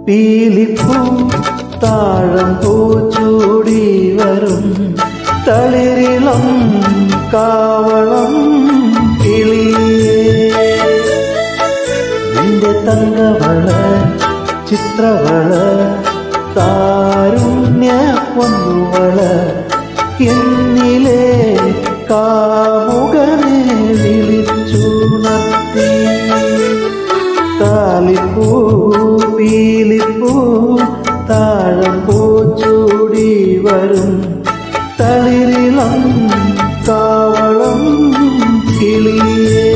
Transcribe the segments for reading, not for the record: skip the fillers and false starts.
പീലിപ്പൂ താഴമ്പൂ ചൂടി വരും തളിരിളം കാവളം കിളിയേ നിന്റെ തങ്കവള ചിത്രവള താരുണ്യ പൊന്നുവള എന്നിലെ കാമുകനെ വിളിച്ചുണർത്തി താലിപ്പൂ പീലിപ്പൂ താഴമ്പൂ ചൂടി വരും തളിരിളം കാവളം കിളിയേ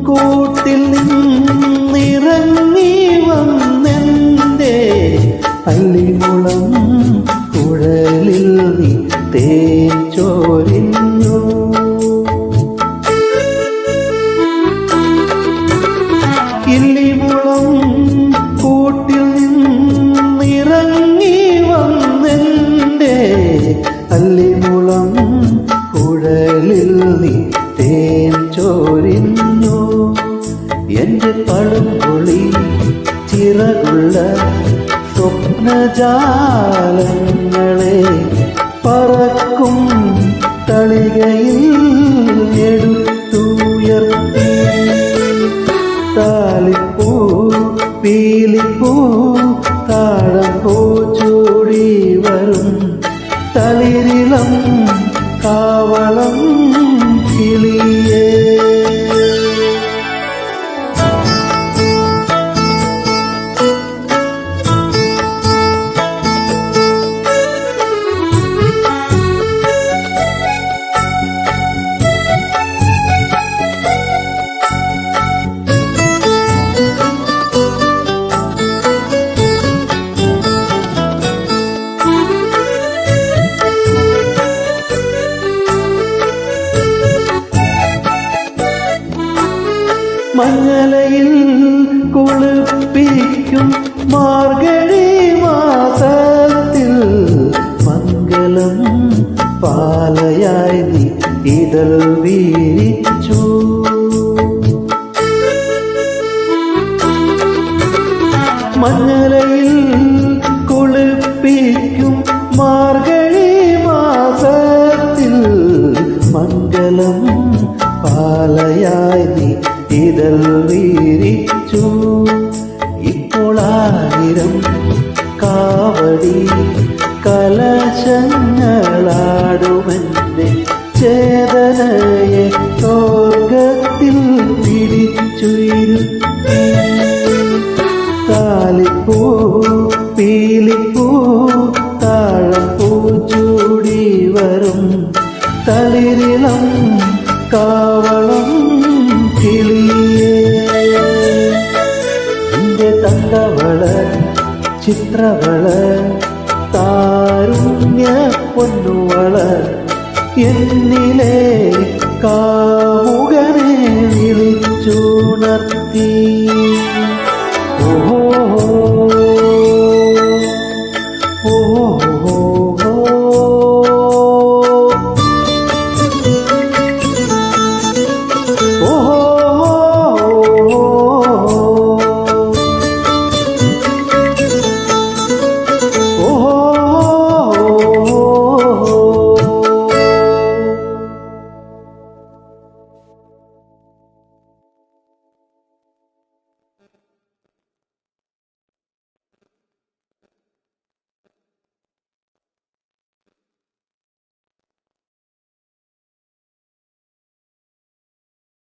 കൂട്ടിൽ നിന്നിറങ്ങി വന്നെന്റെ അല്ലിമുളം കുഴലിൽ നീ തേൻ ചോരിഞ്ഞു ഇല്ലിമുളം കൂട്ടിൽ നിന്നിറങ്ങി വന്നെന്റെ അല്ലിമുളം കുഴലിൽ നീ തേൻ ചോരിഞ്ഞു എന്റെ പളുങ്കുളി ചിറകുള്ള സ്വപ്നജാലങ്ങളെ പറക്കും തളികയിൽ എടുത്തുയർത്തി താലിപ്പൂ പീലിപ്പൂ താഴമ്പൂ ചൂടി വരും തളിരിളം കാവളം കിളിയേ മഞ്ഞലയിൽ കുളിപ്പിക്കും മാർഗഴി മാസത്തിൽ മംഗളം പാലയായി നീ ഇതൾ വീരിച്ചു മഞ്ഞലയിൽ കുളിപ്പിക്കും മാർഗഴി മാസത്തിൽ മംഗളം പാലയായി നീ ഇതൾ വീരിച്ചു ഇപ്പോൾ 1000 കാവടി കലശങ്ങളാടുമെന്റെ ചേതനയെ സ്വർഗത്തിൽ പിടിച്ചുയർത്തി താലിപ്പൂ പീലിപ്പൂ താഴമ്പൂ ചൂടി വരും തളിരിളം കാവളം കിളിയേ നിന്റെ തങ്കവള ചിത്രവള താരുണ്യ പൊന്നുവള എന്നിലെ കാമുകനെ വിളിച്ചുണർത്തി